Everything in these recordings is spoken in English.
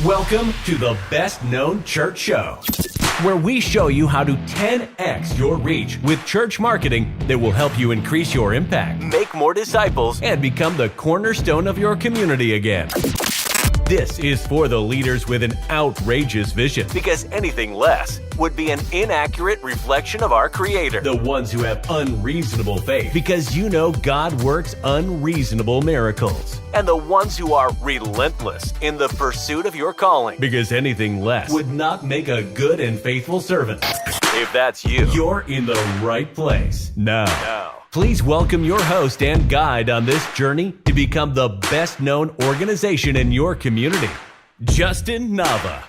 Welcome to the Best Known Church Show, where we show you how to 10x your reach with church marketing that will help you increase your impact, make more disciples, and become the cornerstone of your community again. This is for the leaders with an outrageous vision, because anything less would be an inaccurate reflection of our Creator. The ones who have unreasonable faith, because you know God works unreasonable miracles. And the ones who are relentless in the pursuit of your calling, because anything less would not make a good and faithful servant. If that's you, you're in the right place. Now, please welcome your host and guide on this journey to become the best known organization in your community, Justin Nava.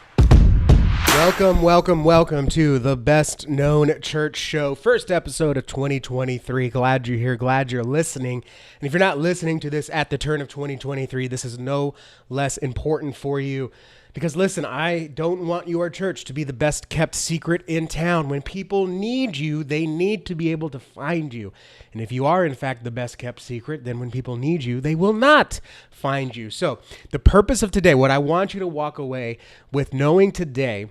Welcome to the Best Known Church Show. First episode of 2023. Glad you're here. Glad you're listening. And if you're not listening to this at the turn of 2023, this is no less important for you. Because listen, I don't want your church to be the best kept secret in town. When people need you, they need to be able to find you. And if you are in fact the best kept secret, then when people need you, they will not find you. So the purpose of today, what I want you to walk away with knowing today,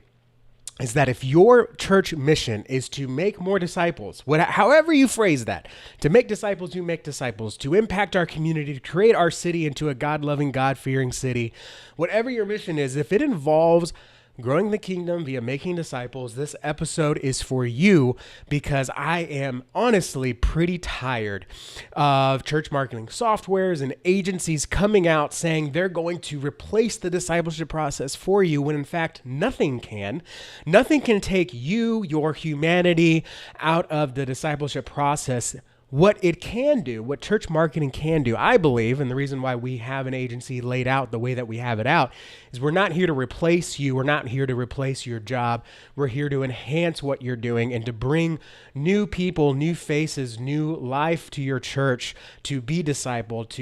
is that if your church mission is to make more disciples, however you phrase that, to make disciples who make disciples, to impact our community, to create our city into a God-loving, God-fearing city, whatever your mission is, if it involves growing the kingdom via making disciples, this episode is for you, because I am honestly pretty tired of church marketing softwares and agencies coming out saying they're going to replace the discipleship process for you, when in fact nothing can. Nothing can take you, your humanity, out of the discipleship process. What it can do, what church marketing can do, I believe, and the reason why we have an agency laid out the way that we have it out, is we're not here to replace you. We're not here to replace your job. We're here to enhance what you're doing and to bring new people, new faces, new life to your church, to be discipled,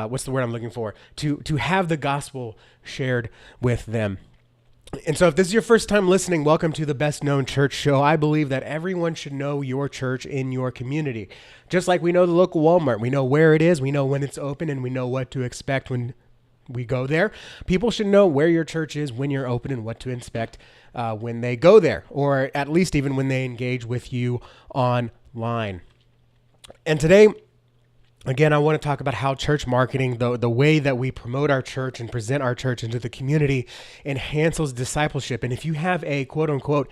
what's the word I'm looking for? To have the gospel shared with them. And so if this is your first time listening, welcome to the Best Known Church Show. I believe that everyone should know your church in your community. Just like we know the local Walmart. We know where it is, we know when it's open, and we know what to expect when we go there. People should know where your church is when you're open and what to expect when they go there, or at least even when they engage with you online. And today, again, I want to talk about how church marketing, the way that we promote our church and present our church into the community, enhances discipleship. And if you have a quote-unquote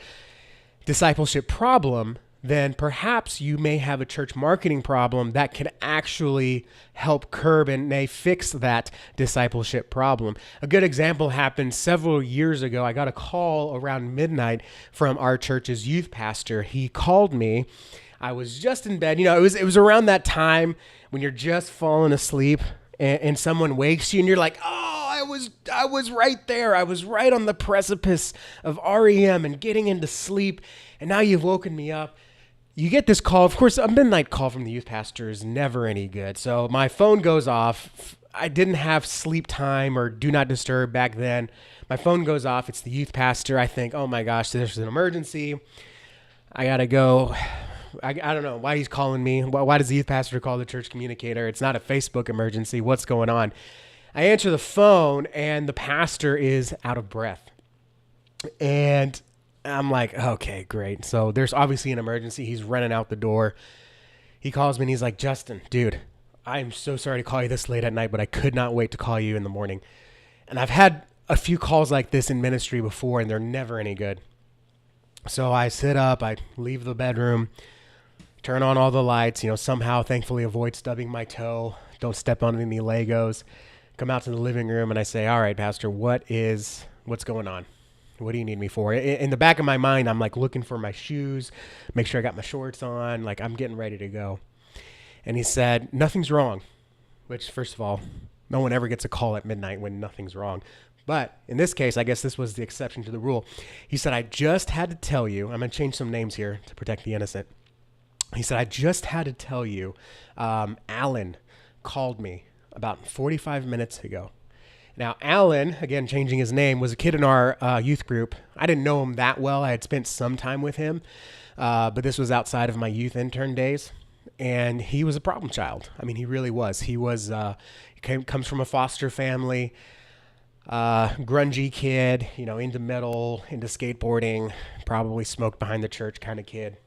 discipleship problem, then perhaps you may have a church marketing problem that can actually help curb and may fix that discipleship problem. A good example happened several years ago. I got a call around midnight from our church's youth pastor. He called me. I was just in bed. You know, it was around that time when you're just falling asleep and someone wakes you and you're like, oh, I was right there. I was right on the precipice of REM and getting into sleep. And now you've woken me up. You get this call. Of course, a midnight call from the youth pastor is never any good. So my phone goes off. I didn't have sleep time or do not disturb back then. My phone goes off. It's the youth pastor. I think, oh my gosh, there's an emergency. I got to go. I don't know why he's calling me. Why does the youth pastor call the church communicator? It's not a Facebook emergency. What's going on? I answer the phone and the pastor is out of breath. And I'm like, okay, great. So there's obviously an emergency. He's running out the door. He calls me and he's like, Justin, dude, I'm so sorry to call you this late at night, but I could not wait to call you in the morning. And I've had a few calls like this in ministry before, and they're never any good. So I sit up, I leave the bedroom, turn on all the lights, somehow thankfully avoid stubbing my toe, don't step on any Legos, come out to the living room and I say, all right, pastor, what's going on? What do you need me for? In the back of my mind, I'm like looking for my shoes, make sure I got my shorts on, like I'm getting ready to go. And he said, nothing's wrong, which first of all, no one ever gets a call at midnight when nothing's wrong. But in this case, I guess this was the exception to the rule. He said, I just had to tell you, I'm going to change some names here to protect the innocent. He said, I just had to tell you, Alan called me about 45 minutes ago. Now, Alan, again, changing his name, was a kid in our youth group. I didn't know him that well. I had spent some time with him, but this was outside of my youth intern days. And he was a problem child. I mean, he really was. He was, comes from a foster family, grungy kid, into metal, into skateboarding, probably smoked behind the church kind of kid.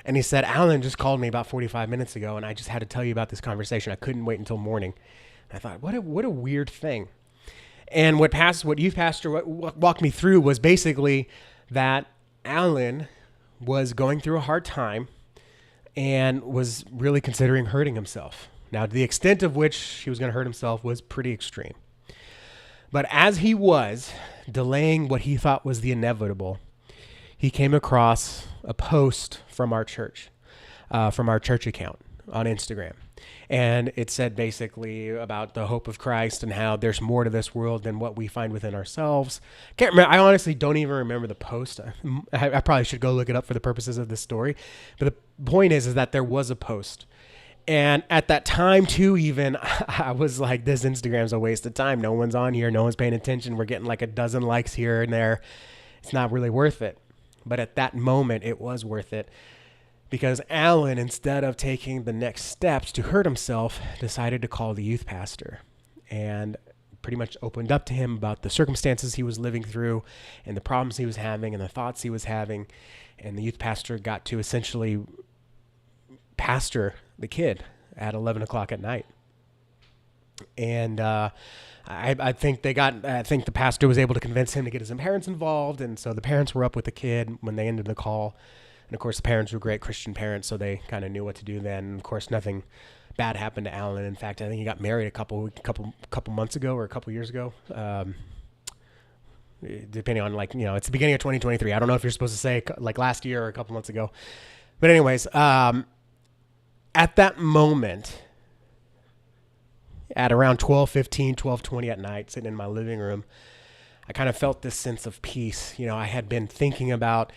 And he said, Alan just called me about 45 minutes ago, and I just had to tell you about this conversation. I couldn't wait until morning. And I thought, what a weird thing. And what youth pastor walked me through was basically that Alan was going through a hard time and was really considering hurting himself. Now, to the extent of which he was going to hurt himself was pretty extreme. But as he was delaying what he thought was the inevitable, he came across a post from our church account on Instagram. And it said basically about the hope of Christ and how there's more to this world than what we find within ourselves. Can't remember. I honestly don't even remember the post. I probably should go look it up for the purposes of this story. But the point is that there was a post. And at that time too, even I was like, this Instagram's a waste of time. No one's on here. No one's paying attention. We're getting like a dozen likes here and there. It's not really worth it. But at that moment, it was worth it because Alan, instead of taking the next steps to hurt himself, decided to call the youth pastor and pretty much opened up to him about the circumstances he was living through and the problems he was having and the thoughts he was having. And the youth pastor got to essentially pastor the kid at 11 o'clock at night. And I think the pastor was able to convince him to get his parents involved. And so the parents were up with the kid when they ended the call. And of course, the parents were great Christian parents, so they kind of knew what to do then. And of course, nothing bad happened to Alan. In fact, I think he got married a couple months ago or a couple years ago. Depending on it's the beginning of 2023. I don't know if you're supposed to say like last year or a couple months ago. But anyways, at that moment, at around 12:15, 12:20 at night, sitting in my living room, I kind of felt this sense of peace. I had been thinking about,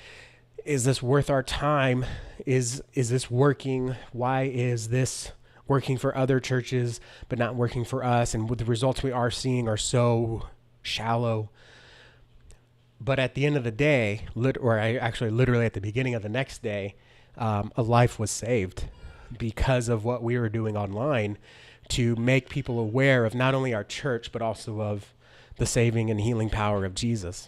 is this worth our time? Is this working? Why is this working for other churches but not working for us? And the results we are seeing are so shallow. But at the end of the day, literally at the beginning of the next day, a life was saved because of what we were doing online to make people aware of not only our church, but also of the saving and healing power of Jesus.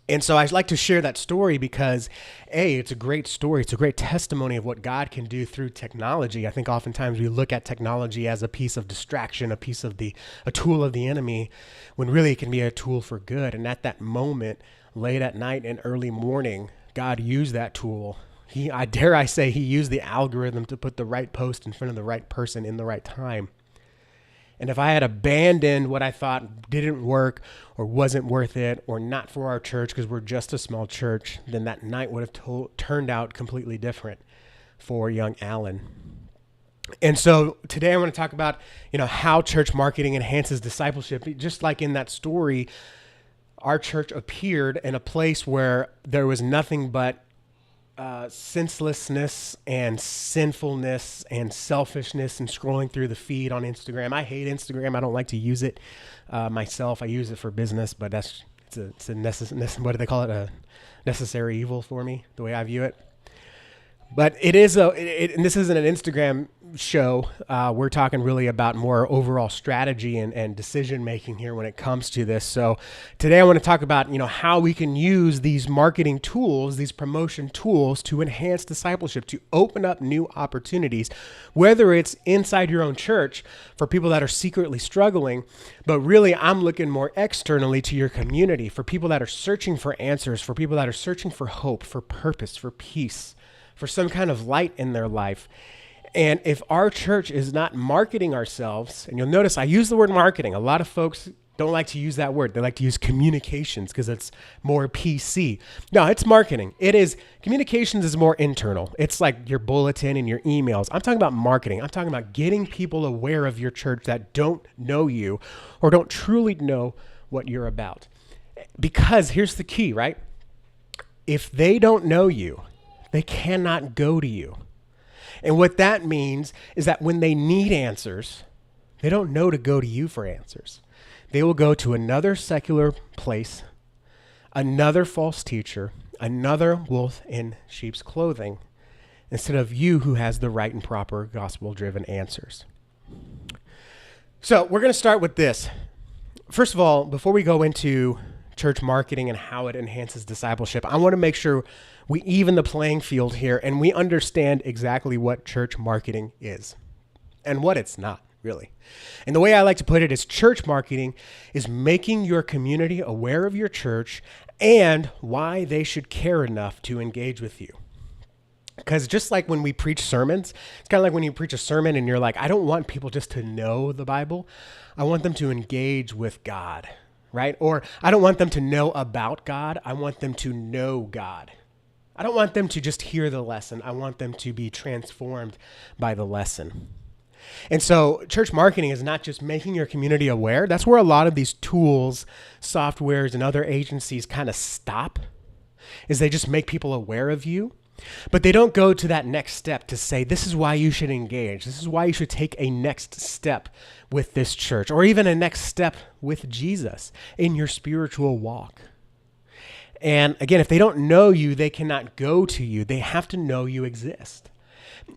And so I'd like to share that story because, it's a great story. It's a great testimony of what God can do through technology. I think oftentimes we look at technology as a piece of distraction, a tool of the enemy, when really it can be a tool for good. And at that moment, late at night and early morning, God used that tool. He used the algorithm to put the right post in front of the right person in the right time. And if I had abandoned what I thought didn't work or wasn't worth it or not for our church because we're just a small church, then that night would have turned out completely different for young Alan. And so today I want to talk about, how church marketing enhances discipleship. Just like in that story, our church appeared in a place where there was nothing but senselessness and sinfulness and selfishness and scrolling through the feed on Instagram. I hate Instagram. I don't like to use it myself. I use it for business, but it's a what do they call it? A necessary evil for me, the way I view it. But it is and this isn't an Instagram show. We're talking really about more overall strategy and decision making here when it comes to this. So today I want to talk about how we can use these marketing tools, these promotion tools, to enhance discipleship, to open up new opportunities, whether it's inside your own church for people that are secretly struggling, but really I'm looking more externally to your community, for people that are searching for answers, for people that are searching for hope, for purpose, for peace, for some kind of light in their life. And if our church is not marketing ourselves, and you'll notice I use the word marketing. A lot of folks don't like to use that word. They like to use communications because it's more PC. No, it's marketing. Communications is more internal. It's like your bulletin and your emails. I'm talking about marketing. I'm talking about getting people aware of your church that don't know you or don't truly know what you're about. Because here's the key, right? If they don't know you, they cannot go to you. And what that means is that when they need answers, they don't know to go to you for answers. They will go to another secular place, another false teacher, another wolf in sheep's clothing, instead of you who has the right and proper gospel-driven answers. So we're going to start with this. First of all, before we go into church marketing and how it enhances discipleship, I want to make sure we even the playing field here and we understand exactly what church marketing is and what it's not, really. And the way I like to put it is church marketing is making your community aware of your church and why they should care enough to engage with you. Because just like when we preach sermons, it's kind of like when you preach a sermon and you're like, I don't want people just to know the Bible. I want them to engage with God, right? Or I don't want them to know about God. I want them to know God. I don't want them to just hear the lesson. I want them to be transformed by the lesson. And so church marketing is not just making your community aware. That's where a lot of these tools, softwares, and other agencies kind of stop, is they just make people aware of you. But they don't go to that next step to say, this is why you should engage. This is why you should take a next step with this church, or even a next step with Jesus in your spiritual walk. And again, if they don't know you, they cannot go to you. They have to know you exist.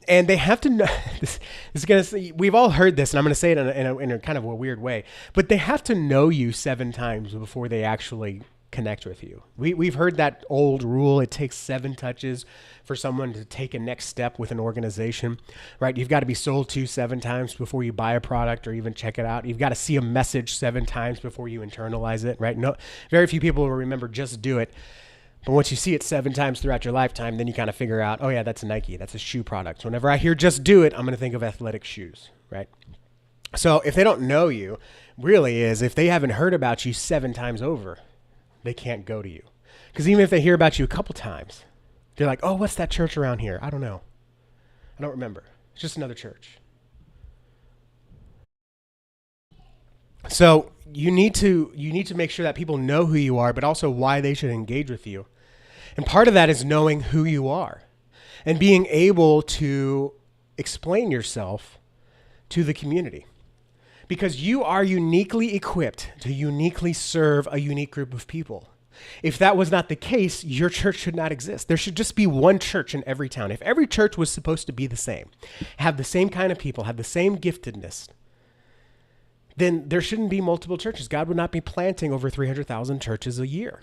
And they have to know, this is going to, we've all heard this, and I'm going to say it in a kind of a weird way, but they have to know you 7 times before they actually connect with you. We've heard that old rule. It takes 7 touches for someone to take a next step with an organization, right? You've got to be sold to 7 times before you buy a product or even check it out. You've got to see a message 7 times before you internalize it, right? No, very few people will remember just do it. But once you see it 7 times throughout your lifetime, then you kind of figure out, oh yeah, that's a Nike. That's a shoe product. So whenever I hear just do it, I'm going to think of athletic shoes, right? So if they don't know you, really is, if they haven't heard about you 7 times over, they can't go to you. Because even if they hear about you a couple times, they're like, oh, what's that church around here? I don't know. I don't remember. It's just another church. So you need to make sure that people know who you are, but also why they should engage with you. And part of that is knowing who you are and being able to explain yourself to the community. Because you are uniquely equipped to uniquely serve a unique group of people. If that was not the case, your church should not exist. There should just be one church in every town. If every church was supposed to be the same, have the same kind of people, have the same giftedness, then there shouldn't be multiple churches. God would not be planting over 300,000 churches a year.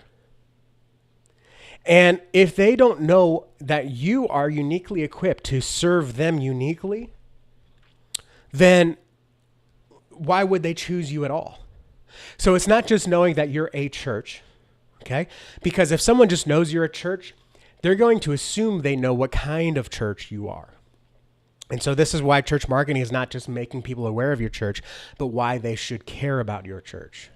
And if they don't know that you are uniquely equipped to serve them uniquely, then why would they choose you at all? So it's not just knowing that you're a church, okay? Because if someone just knows you're a church, they're going to assume they know what kind of church you are. And so this is why church marketing is not just making people aware of your church, but why they should care about your church.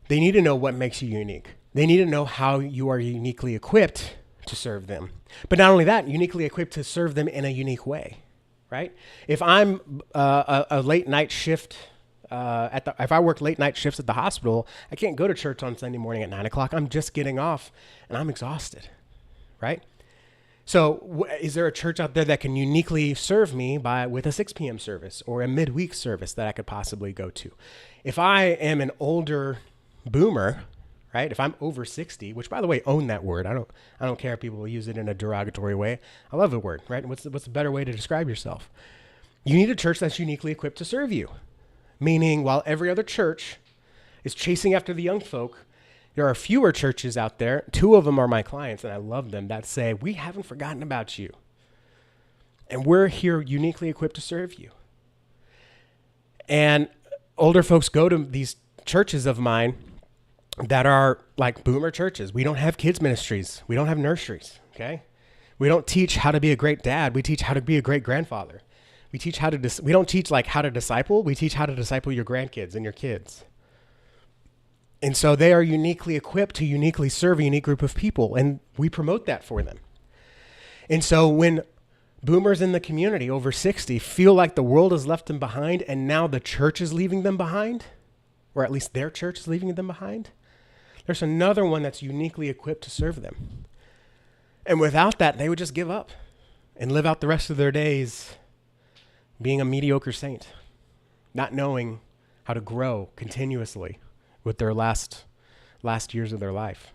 They need to know what makes you unique. They need to know how you are uniquely equipped to serve them. But not only that, uniquely equipped to serve them in a unique way, right? If I'm a late night shift, if I work late night shifts at the hospital, I can't go to church on Sunday morning at 9 o'clock. I'm just getting off and I'm exhausted, right? So is there a church out there that can uniquely serve me with a 6 p.m. service or a midweek service that I could possibly go to? If I am an older boomer, right? If I'm over 60, which by the way, own that word. I don't care if people use it in a derogatory way. I love the word, right? What's the better way to describe yourself? You need a church that's uniquely equipped to serve you. Meaning while every other church is chasing after the young folk, there are fewer churches out there. 2 of them are my clients and I love them that say, we haven't forgotten about you. And we're here uniquely equipped to serve you. And older folks go to these churches of mine that are like boomer churches. We don't have kids ministries. We don't have nurseries, okay? We don't teach how to be a great dad. We teach how to be a great grandfather. We teach we don't teach like how to disciple. We teach how to disciple your grandkids and your kids. And so they are uniquely equipped to uniquely serve a unique group of people, and we promote that for them. And so when boomers in the community over 60 feel like the world has left them behind and now the church is leaving them behind, or at least their church is leaving them behind, there's another one that's uniquely equipped to serve them. And without that, they would just give up and live out the rest of their days being a mediocre saint, not knowing how to grow continuously with their last years of their life.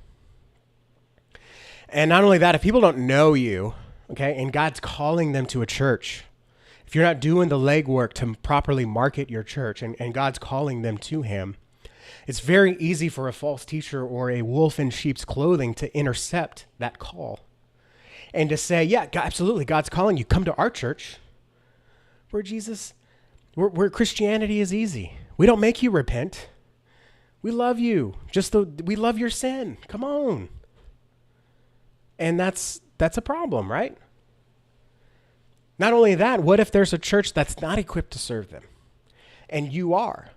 And not only that, if people don't know you, okay? And God's calling them to a church. If you're not doing the legwork to properly market your church and God's calling them to him, it's very easy for a false teacher or a wolf in sheep's clothing to intercept that call and to say, yeah, God, absolutely, God's calling you. Come to our church where Christianity is easy. We don't make you repent. We love you. We love your sin. Come on. And that's a problem, right? Not only that, what if there's a church that's not equipped to serve them and you are?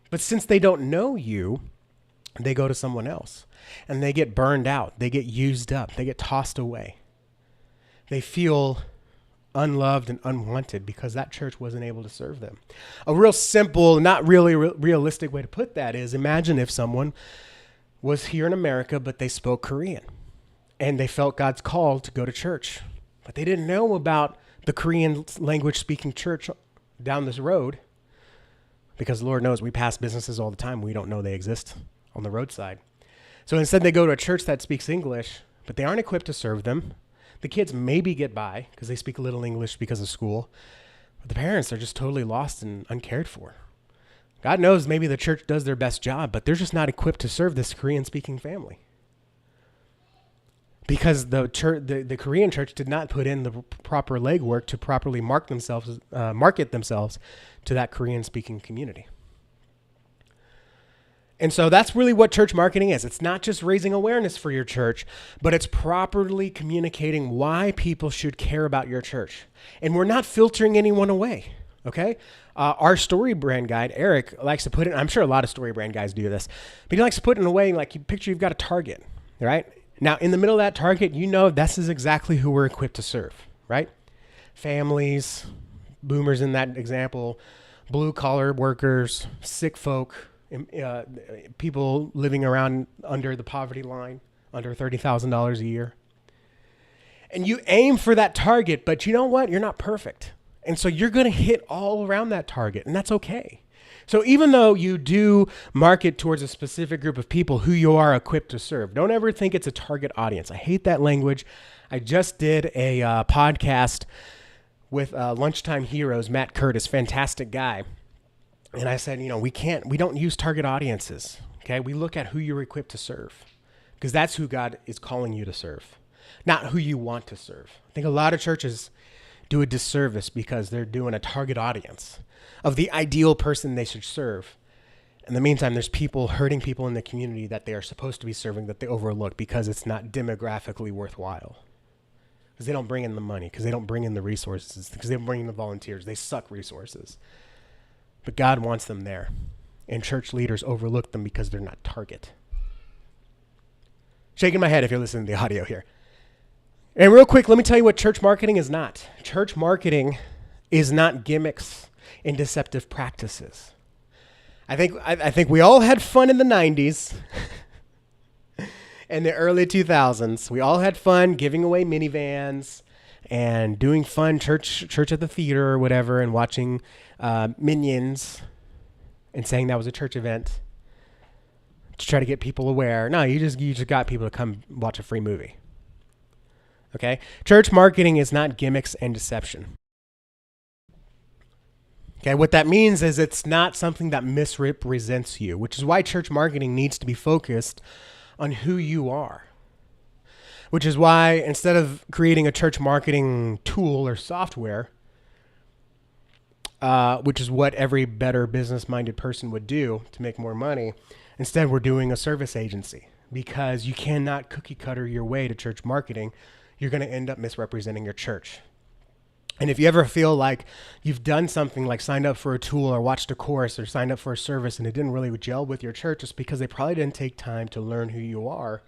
But since they don't know you, they go to someone else and they get burned out. They get used up. They get tossed away. They feel unloved and unwanted because that church wasn't able to serve them. A real simple, not really realistic way to put that is, imagine if someone was here in America, but they spoke Korean and they felt God's call to go to church, but they didn't know about the Korean language speaking church down this road, because Lord knows we pass businesses all the time. We don't know they exist on the roadside. So instead they go to a church that speaks English, but they aren't equipped to serve them. The kids maybe get by because they speak a little English because of school, but the parents are just totally lost and uncared for. God knows maybe the church does their best job, but they're just not equipped to serve this Korean speaking family. Because the Korean church did not put in the proper legwork to properly market themselves to that Korean-speaking community. And so that's really what church marketing is. It's not just raising awareness for your church, but it's properly communicating why people should care about your church. And we're not filtering anyone away, okay? Our story brand guide, Eric, likes to put it, I'm sure a lot of story brand guys do this, but he likes to put it in a way like you've got a target, right? Now, in the middle of that target, this is exactly who we're equipped to serve, right? Families, boomers in that example, blue-collar workers, sick folk, people living around under the poverty line, under $30,000 a year. And you aim for that target, but you know what? You're not perfect. And so you're going to hit all around that target, and that's okay. So even though you do market towards a specific group of people who you are equipped to serve, don't ever think it's a target audience. I hate that language. I just did a podcast with Lunchtime Heroes, Matt Curtis, fantastic guy. And I said, we don't use target audiences. Okay. We look at who you're equipped to serve, because that's who God is calling you to serve, not who you want to serve. I think a lot of churches do a disservice because they're doing a target audience of the ideal person they should serve. In the meantime, there's hurting people in the community that they are supposed to be serving that they overlook because it's not demographically worthwhile. Because they don't bring in the money, because they don't bring in the resources, because they don't bring in the volunteers. They suck resources. But God wants them there. And church leaders overlook them because they're not target. Shaking my head if you're listening to the audio here. And real quick, let me tell you what church marketing is not. Church marketing is not gimmicks and deceptive practices. I think we all had fun in the 90s and the early 2000s. We all had fun giving away minivans and doing fun church at the theater or whatever, and watching Minions and saying that was a church event to try to get people aware. No, you just got people to come watch a free movie. Okay? Church marketing is not gimmicks and deception. Okay, what that means is it's not something that misrepresents you, which is why church marketing needs to be focused on who you are. Which is why instead of creating a church marketing tool or software, which is what every better business-minded person would do to make more money, instead we're doing a service agency, because you cannot cookie cutter your way to church marketing. You're going to end up misrepresenting your church. And if you ever feel like you've done something like signed up for a tool or watched a course or signed up for a service and it didn't really gel with your church, it's because they probably didn't take time to learn who you are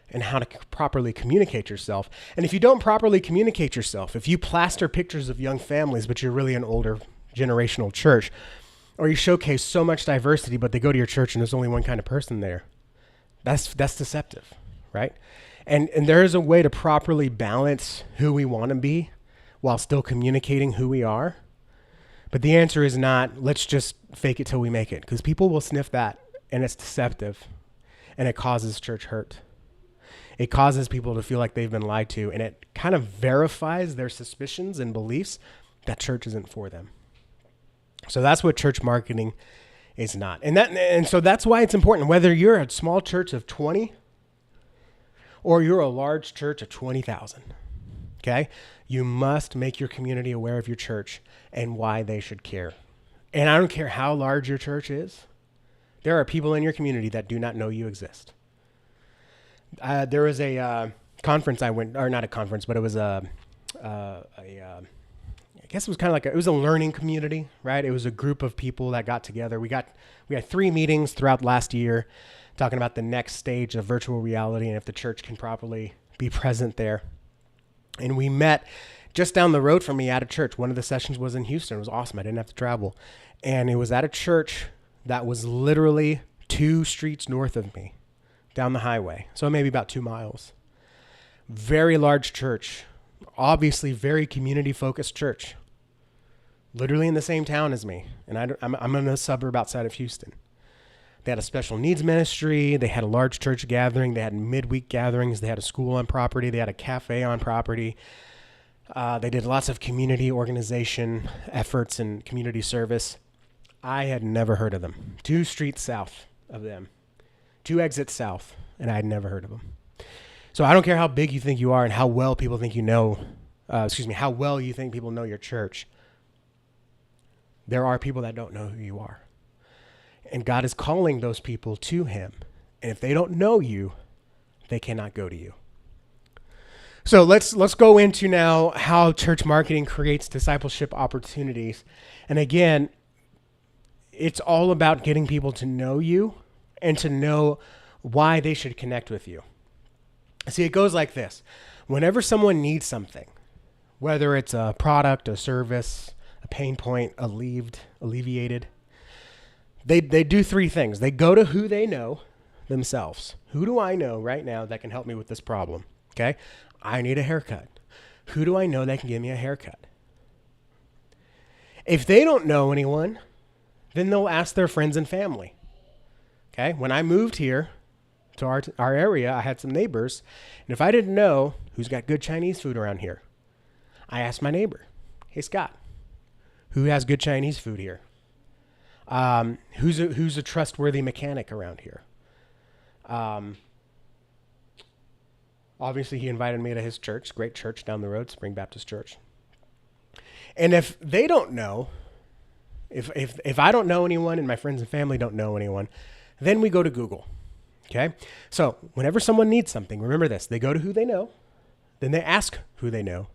and how to properly communicate yourself. And if you don't properly communicate yourself, if you plaster pictures of young families, but you're really an older generational church, or you showcase so much diversity, but they go to your church and there's only one kind of person there, that's deceptive, right? And there is a way to properly balance who we want to be while still communicating who we are. But the answer is not, let's just fake it till we make it, because people will sniff that and it's deceptive and it causes church hurt. it causes people to feel like they've been lied to, and it kind of verifies their suspicions and beliefs that church isn't for them. So that's what church marketing is not. And so that's why it's important, whether you're a small church of 20 or you're a large church of 20,000, okay? You must make your community aware of your church and why they should care. And I don't care how large your church is. There are people in your community that do not know you exist. There was a conference I went, or not a conference, but it was I guess it was kind of like it was a learning community, right? It was a group of people that got together. We had 3 meetings throughout last year talking about the next stage of virtual reality and if the church can properly be present there. And we met just down the road from me at a church. One of the sessions was in Houston. It was awesome. I didn't have to travel. And it was at a church that was literally 2 streets north of me down the highway. So maybe about 2 miles. Very large church. Obviously very community-focused church. Literally in the same town as me. And I'm in a suburb outside of Houston. They had a special needs ministry. They had a large church gathering. They had midweek gatherings. They had a school on property. They had a cafe on property. They did lots of community organization efforts and community service. I had never heard of them. 2 streets south of them. 2 exits south, and I had never heard of them. So I don't care how big you think you are and how well people think you know, how well you think people know your church. There are people that don't know who you are. And God is calling those people to him. And if they don't know you, they cannot go to you. So let's go into now how church marketing creates discipleship opportunities. And again, it's all about getting people to know you and to know why they should connect with you. See, it goes like this. Whenever someone needs something, whether it's a product, a service, a pain point, alleviated, they do 3 things. They go to who they know themselves. Who do I know right now that can help me with this problem? Okay? I need a haircut. Who do I know that can give me a haircut? If they don't know anyone, then they'll ask their friends and family. Okay? When I moved here to our area, I had some neighbors, and if I didn't know who's got good Chinese food around here, I asked my neighbor, "Hey Scott, who has good Chinese food here? Who's a trustworthy mechanic around here?" Obviously, he invited me to his church, great church down the road, Spring Baptist Church. And if they don't know, if I don't know anyone and my friends and family don't know anyone, then we go to Google. Okay? So whenever someone needs something, remember this. They go to who they know, then they ask who they know,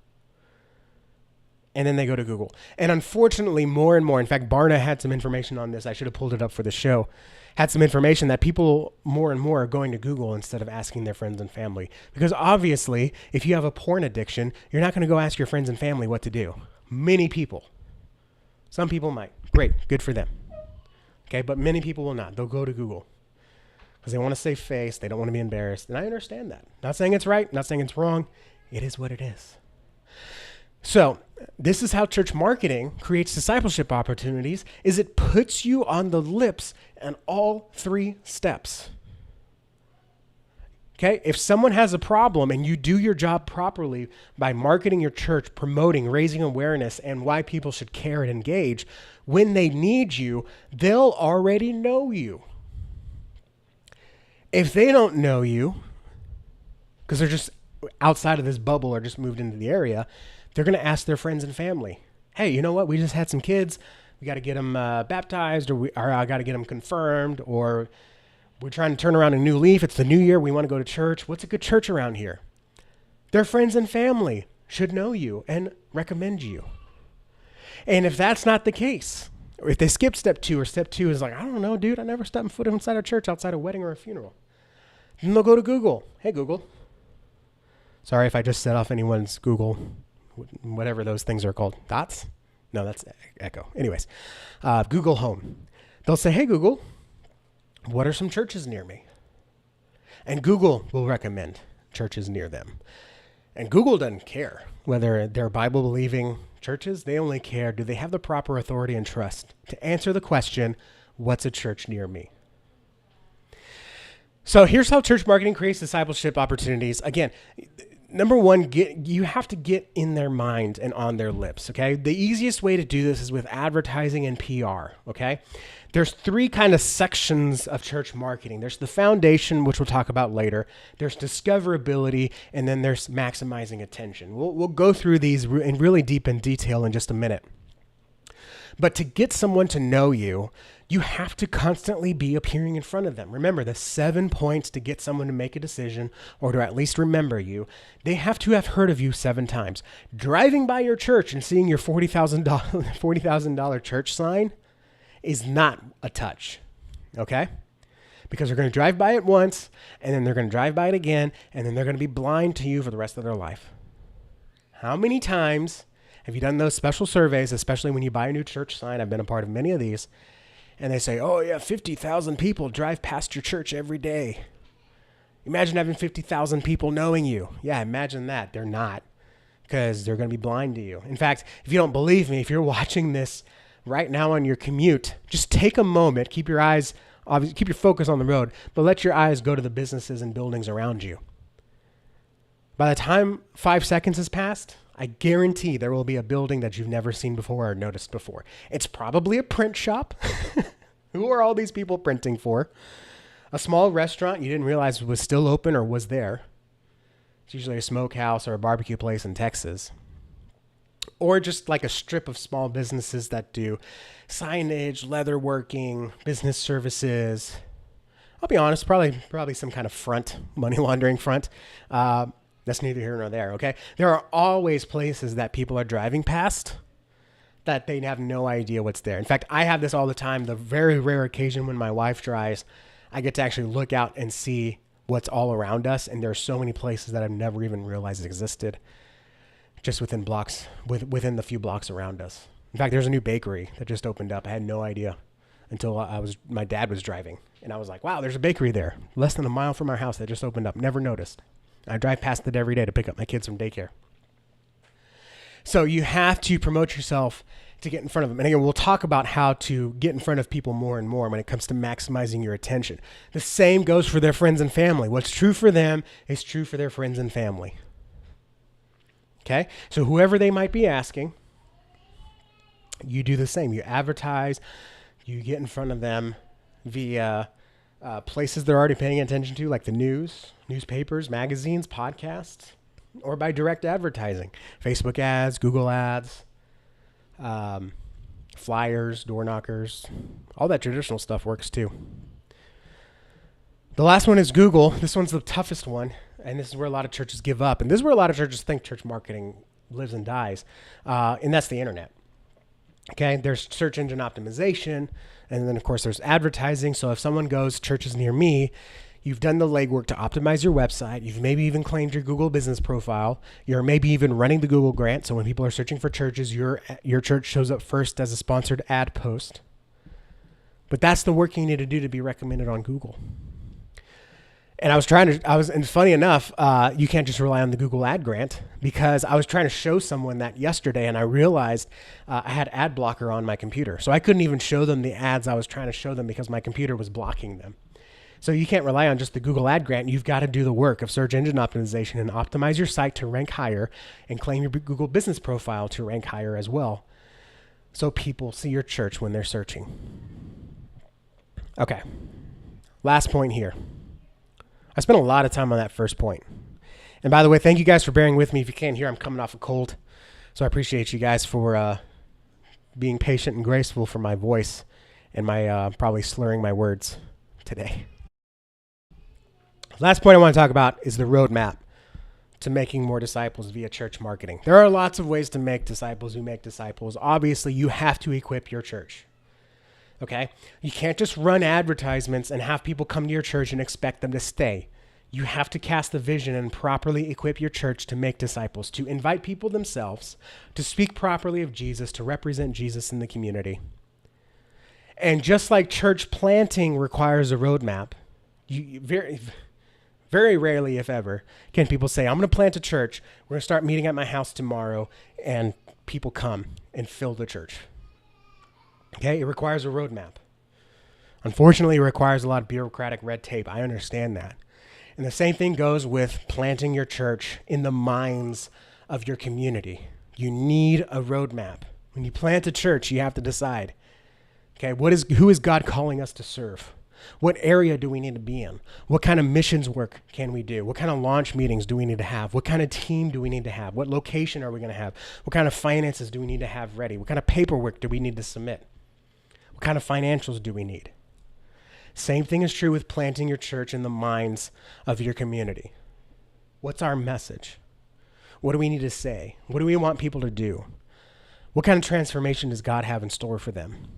and then they go to Google. And unfortunately, more and more, in fact, Barna had some information on this. I should have pulled it up for the show. Had some information that people more and more are going to Google instead of asking their friends and family. Because obviously, if you have a porn addiction, you're not going to go ask your friends and family what to do. Many people. Some people might. Great. Good for them. Okay, but many people will not. They'll go to Google because they want to save face. They don't want to be embarrassed. And I understand that. Not saying it's right. Not saying it's wrong. It is what it is. So this is how church marketing creates discipleship opportunities, is it puts you on the lips in all 3 steps. Okay? If someone has a problem and you do your job properly by marketing your church, promoting, raising awareness, and why people should care and engage, when they need you, they'll already know you. If they don't know you, because they're just outside of this bubble or just moved into the area, they're going to ask their friends and family, "Hey, you know what? We just had some kids. We got to get them baptized, or I got to get them confirmed, or we're trying to turn around a new leaf. It's the new year. We want to go to church. What's a good church around here?" Their friends and family should know you and recommend you. And if that's not the case, or if they skip step 2, or step 2 is like, "I don't know, dude. I never stepped foot inside a church outside a wedding or a funeral," then they'll go to Google. "Hey, Google." Sorry if I just set off anyone's Google, whatever those things are called. Dots? No, that's Echo. Anyways, Google Home. They'll say, "Hey, Google, what are some churches near me?" And Google will recommend churches near them. And Google doesn't care whether they're Bible-believing churches. They only care, do they have the proper authority and trust to answer the question, "What's a church near me?" So here's how church marketing creates discipleship opportunities. Again, number one, you have to get in their mind and on their lips, okay? The easiest way to do this is with advertising and PR, okay? There's three kind of sections of church marketing. There's the foundation, which we'll talk about later. There's discoverability, and then there's maximizing attention. We'll go through these in really deep in detail in just a minute. But to get someone to know you, you have to constantly be appearing in front of them. Remember the 7 points to get someone to make a decision or to at least remember you. They have to have heard of you 7 times. Driving by your church and seeing your $40,000 church sign is not a touch, okay? Because they're going to drive by it once, and then they're going to drive by it again, and then they're going to be blind to you for the rest of their life. How many times have you done those special surveys, especially when you buy a new church sign? I've been a part of many of these. And they say, oh yeah, 50,000 people drive past your church every day. Imagine having 50,000 people knowing you. Yeah, imagine that. They're not, because they're going to be blind to you. In fact, if you don't believe me, if you're watching this right now on your commute, just take a moment, keep your eyes, obviously keep your focus on the road, but let your eyes go to the businesses and buildings around you. By the time 5 seconds has passed, I guarantee there will be a building that you've never seen before or noticed before. It's probably a print shop. Who are all these people printing for? A small restaurant you didn't realize was still open or was there. It's usually a smokehouse or a barbecue place in Texas. Or just like a strip of small businesses that do signage, leatherworking, business services. I'll be honest, probably some kind of front, money laundering front. That's neither here nor there, okay? There are always places that people are driving past that they have no idea what's there. In fact, I have this all the time. The very rare occasion when my wife drives, I get to actually look out and see what's all around us, and there are so many places that I've never even realized existed just within the few blocks around us. In fact, there's a new bakery that just opened up. I had no idea until my dad was driving, and I was like, wow, there's a bakery there less than a mile from our house that just opened up. Never noticed. I drive past it every day to pick up my kids from daycare. So you have to promote yourself to get in front of them. And again, we'll talk about how to get in front of people more and more when it comes to maximizing your attention. The same goes for their friends and family. What's true for them is true for their friends and family. Okay? So whoever they might be asking, you do the same. You advertise, you get in front of them via places they're already paying attention to, like the news, newspapers, magazines, podcasts, or by direct advertising, Facebook ads, Google ads, flyers, door knockers, all that traditional stuff works too. The last one is Google. This one's the toughest one, and this is where a lot of churches give up, and this is where a lot of churches think church marketing lives and dies, and that's the internet. Okay, there's search engine optimization, and then of course there's advertising. So if someone goes, churches near me, you've done the legwork to optimize your website. You've maybe even claimed your Google business profile. You're maybe even running the Google grant. So when people are searching for churches, your church shows up first as a sponsored ad post. But that's the work you need to do to be recommended on Google. And and funny enough, you can't just rely on the Google ad grant, because I was trying to show someone that yesterday, and I realized I had ad blocker on my computer. So I couldn't even show them the ads I was trying to show them because my computer was blocking them. So you can't rely on just the Google ad grant. You've got to do the work of search engine optimization and optimize your site to rank higher and claim your Google business profile to rank higher as well, so people see your church when they're searching. Okay, last point here. I spent a lot of time on that first point. And by the way, thank you guys for bearing with me. If you can't hear, I'm coming off a cold. So I appreciate you guys for being patient and graceful for my voice and my probably slurring my words today. Last point I want to talk about is the roadmap to making more disciples via church marketing. There are lots of ways to make disciples who make disciples. Obviously, you have to equip your church. Okay? You can't just run advertisements and have people come to your church and expect them to stay. You have to cast the vision and properly equip your church to make disciples, to invite people themselves, to speak properly of Jesus, to represent Jesus in the community. And just like church planting requires a roadmap, very, very rarely, if ever, can people say, I'm going to plant a church. We're going to start meeting at my house tomorrow, and people come and fill the church. Okay, it requires a roadmap. Unfortunately, it requires a lot of bureaucratic red tape. I understand that. And the same thing goes with planting your church in the minds of your community. You need a roadmap. When you plant a church, you have to decide, okay, who is God calling us to serve? What area do we need to be in? What kind of missions work can we do? What kind of launch meetings do we need to have? What kind of team do we need to have? What location are we going to have? What kind of finances do we need to have ready? What kind of paperwork do we need to submit? What kind of financials do we need? Same thing is true with planting your church in the minds of your community. What's our message? What do we need to say? What do we want people to do? What kind of transformation does God have in store for them?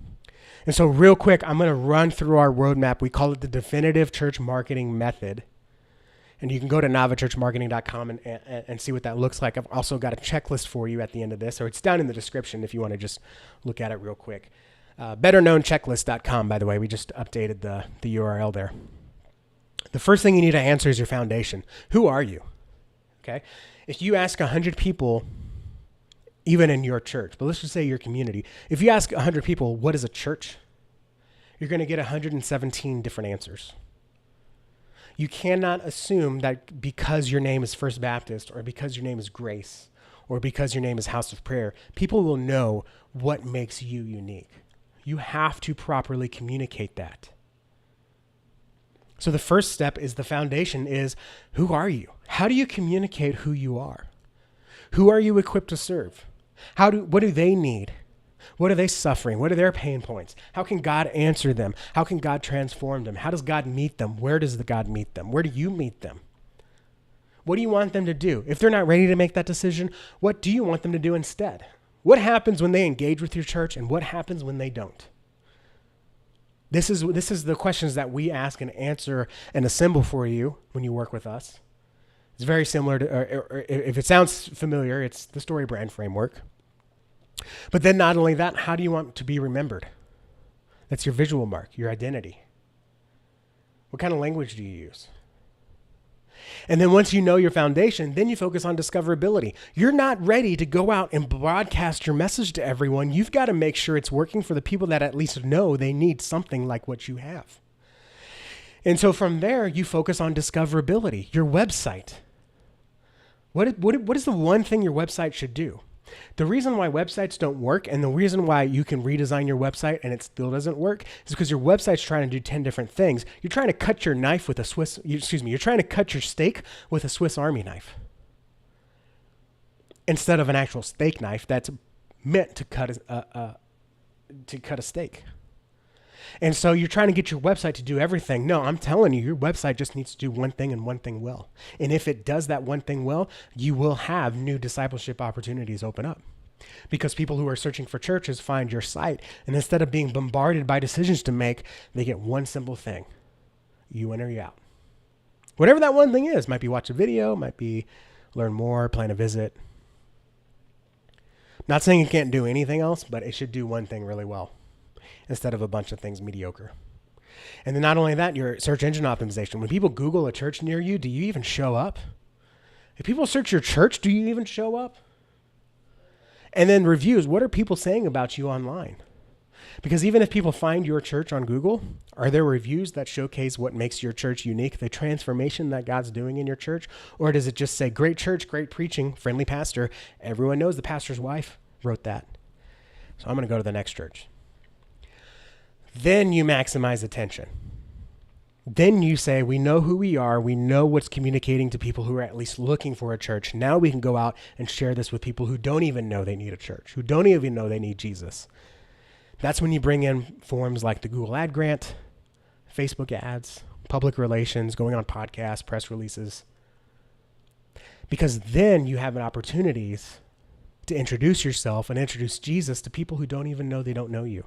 And so real quick, I'm going to run through our roadmap. We call it the Definitive Church Marketing Method. And you can go to navachurchmarketing.com and see what that looks like. I've also got a checklist for you at the end of this, or it's down in the description if you want to just look at it real quick. BetterKnownChecklist.com, by the way. We just updated the URL there. The first thing you need to answer is your foundation. Who are you? Okay? If you ask 100 people, even in your church, but let's just say your community, if you ask 100 people, what is a church? You're going to get 117 different answers. You cannot assume that because your name is First Baptist or because your name is Grace or because your name is House of Prayer, people will know what makes you unique. You have to properly communicate that. So the first step is the foundation is, who are you? How do you communicate who you are? Who are you equipped to serve? What do they need? What are they suffering? What are their pain points? How can God answer them? How can God transform them? How does God meet them? Where does God meet them? Where do you meet them? What do you want them to do? If they're not ready to make that decision, what do you want them to do instead? What happens when they engage with your church, and what happens when they don't? This is the questions that we ask and answer and assemble for you when you work with us. It's very similar to, or if it sounds familiar, it's the Story Brand framework. But then not only that, how do you want to be remembered? That's your visual mark, your identity. What kind of language do you use? And then once you know your foundation, then you focus on discoverability. You're not ready to go out and broadcast your message to everyone. You've got to make sure it's working for the people that at least know they need something like what you have. And so from there, you focus on discoverability, your website. What is the one thing your website should do? The reason why websites don't work and the reason why you can redesign your website and it still doesn't work is because your website's trying to do 10 different things. You're trying to cut your knife with you're trying to cut your steak with a Swiss Army knife instead of an actual steak knife that's meant to cut a steak. And so you're trying to get your website to do everything. No, I'm telling you, your website just needs to do one thing and one thing well. And if it does that one thing well, you will have new discipleship opportunities open up. Because people who are searching for churches find your site. And instead of being bombarded by decisions to make, they get one simple thing. You in or you out. Whatever that one thing is. Might be watch a video, might be learn more, plan a visit. Not saying it can't do anything else, but it should do one thing really well, instead of a bunch of things mediocre. And then not only that, your search engine optimization. When people Google a church near you, do you even show up? If people search your church, do you even show up? And then reviews. What are people saying about you online? Because even if people find your church on Google, are there reviews that showcase what makes your church unique, the transformation that God's doing in your church? Or does it just say, great church, great preaching, friendly pastor? Everyone knows the pastor's wife wrote that. So I'm going to go to the next church. Then you maximize attention. Then you say, we know who we are. We know what's communicating to people who are at least looking for a church. Now we can go out and share this with people who don't even know they need a church, who don't even know they need Jesus. That's when you bring in forms like the Google Ad Grant, Facebook ads, public relations, going on podcasts, press releases. Because then you have opportunities to introduce yourself and introduce Jesus to people who don't even know they don't know you.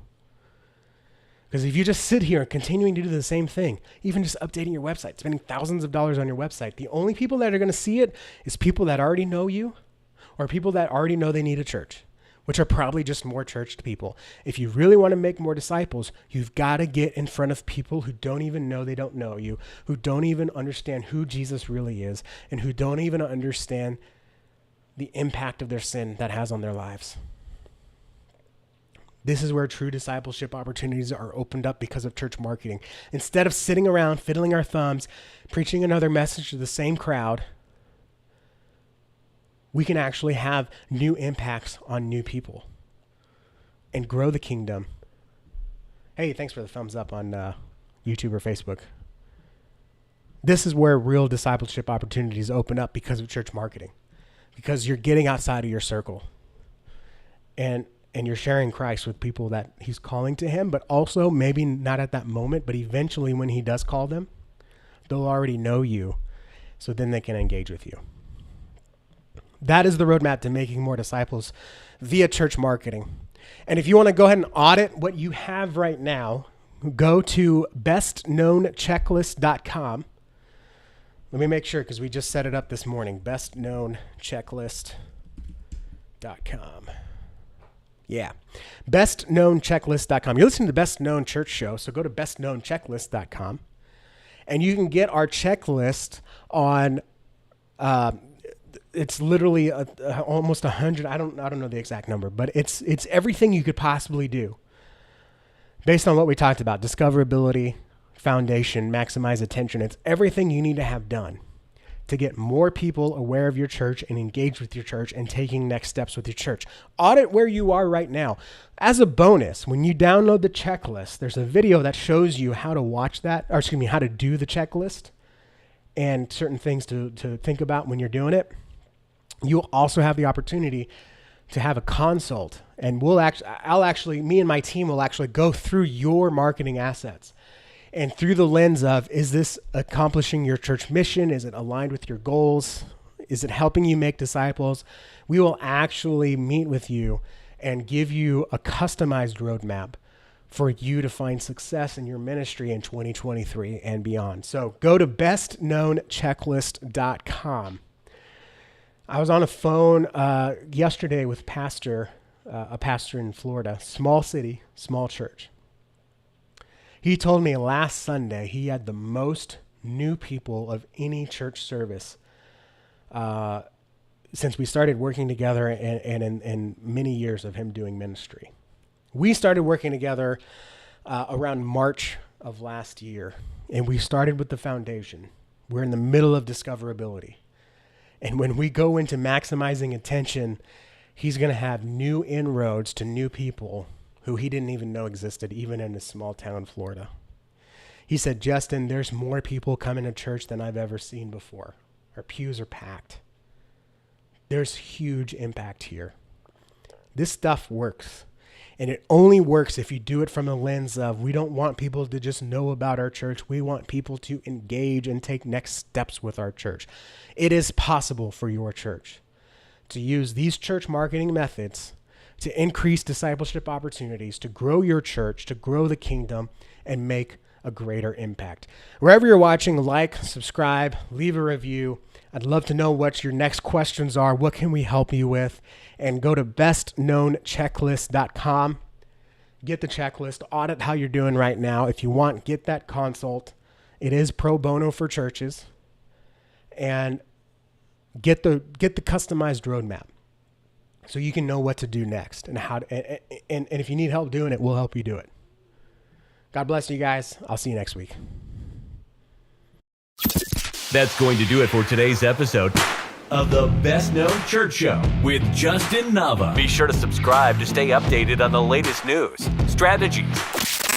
Because if you just sit here continuing to do the same thing, even just updating your website, spending thousands of dollars on your website, the only people that are going to see it is people that already know you or people that already know they need a church, which are probably just more churched people. If you really want to make more disciples, you've got to get in front of people who don't even know they don't know you, who don't even understand who Jesus really is, and who don't even understand the impact of their sin that has on their lives. This is where true discipleship opportunities are opened up because of church marketing. Instead of sitting around fiddling our thumbs, preaching another message to the same crowd, we can actually have new impacts on new people and grow the kingdom. Hey, thanks for the thumbs up on YouTube or Facebook. This is where real discipleship opportunities open up because of church marketing, because you're getting outside of your circle and you're sharing Christ with people that he's calling to him, but also maybe not at that moment, but eventually when he does call them, they'll already know you, so then they can engage with you. That is the roadmap to making more disciples via church marketing. And if you want to go ahead and audit what you have right now, go to bestknownchecklist.com. Let me make sure, because we just set it up this morning. Bestknownchecklist.com. Yeah. Bestknownchecklist.com. You're listening to the Best Known Church Show, so go to bestknownchecklist.com. And you can get our checklist on, it's literally almost 100. I don't know the exact number, but it's everything you could possibly do based on what we talked about: discoverability, foundation, maximize attention. It's everything you need to have done to get more people aware of your church and engage with your church and taking next steps with your church. Audit where you are right now. As a bonus, when you download the checklist, there's a video that shows you how to watch that, or excuse me, how to do the checklist and certain things to think about when you're doing it. You'll also have the opportunity to have a consult, and me and my team will actually go through your marketing assets. And through the lens of, is this accomplishing your church mission? Is it aligned with your goals? Is it helping you make disciples? We will actually meet with you and give you a customized roadmap for you to find success in your ministry in 2023 and beyond. So go to bestknownchecklist.com. I was on a phone yesterday with a pastor in Florida, small city, small church. He told me last Sunday he had the most new people of any church service since we started working together and in many years of him doing ministry. We started working together around March of last year, and we started with the foundation. We're in the middle of discoverability. And when we go into maximizing attention, he's going to have new inroads to new people who he didn't even know existed, even in a small town in Florida. He said, Justin, there's more people coming to church than I've ever seen before. Our pews are packed. There's huge impact here. This stuff works. And it only works if you do it from a lens of, we don't want people to just know about our church. We want people to engage and take next steps with our church. It is possible for your church to use these church marketing methods to increase discipleship opportunities, to grow your church, to grow the kingdom, and make a greater impact. Wherever you're watching, like, subscribe, leave a review. I'd love to know what your next questions are. What can we help you with? And go to bestknownchecklist.com. Get the checklist, audit how you're doing right now. If you want, get that consult. It is pro bono for churches. And get the customized roadmap so you can know what to do next and how to, and if you need help doing it, we'll help you do it. God bless you guys. I'll see you next week. That's going to do it for today's episode of the Best Known Church Show with Justin Nava. Be sure to subscribe to stay updated on the latest news, strategies,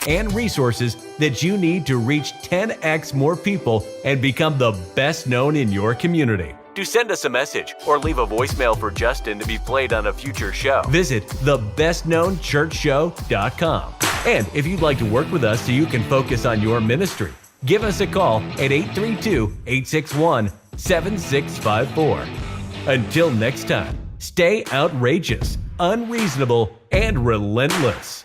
and resources that you need to reach 10x more people and become the best known in your community. To send us a message or leave a voicemail for Justin to be played on a future show, visit thebestknownchurchshow.com. And if you'd like to work with us so you can focus on your ministry, give us a call at 832-861-7654. Until next time, stay outrageous, unreasonable, and relentless.